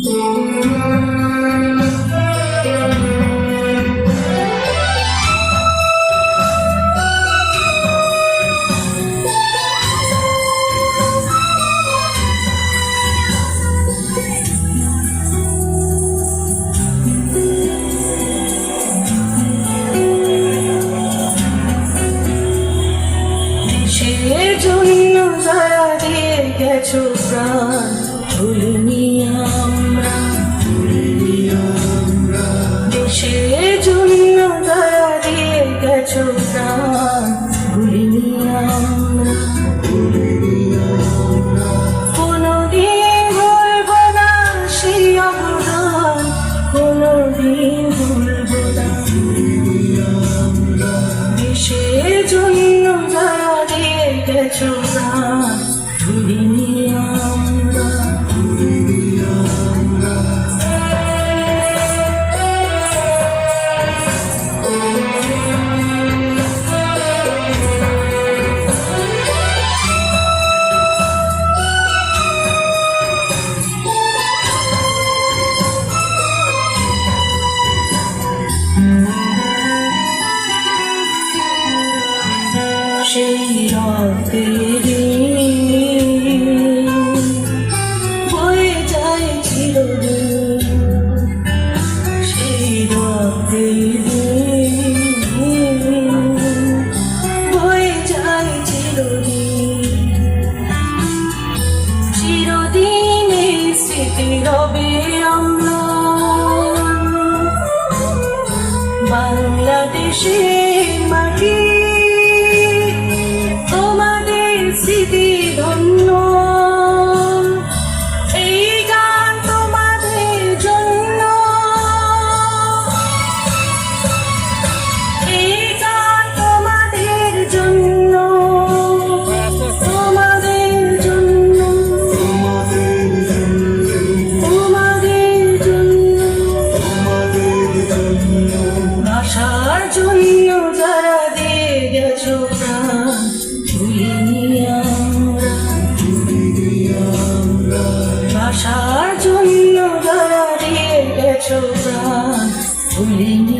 সেজন্য যারা দিয়ে গেছো প্রাণ ভুলিনি আমরা, দেশের জন্য যারা দিয়ে গেছো প্রাণ ভুলিনি আমরা। কোনদিন ভুলব না সেই অবদান, কোনদিন ভুলব না। দেশের জন্য যারা দিয়ে গেছো প্রাণ ভুলিনি আমরা। সেই রক্তের বয়ে যায় চিরদিন, সেই রক্তের বয়ে যায় চিরদিন। চিরদিন এই স্মৃতি রবে অম্লান বাংলাদেশের মাটি, স্মৃতি ধন্য। এই গান তোমাদের জন্য, এই গান তোমাদের জন্য, তোমাদের জন্য, তোমাদের জন্য। ভাষার জন্য যারা দিয়ে গেছো প্রাণ ভুলিনি আমরা, ভাষার জন্য যারা দিয়ে গেছো প্রাণ ভুলিনি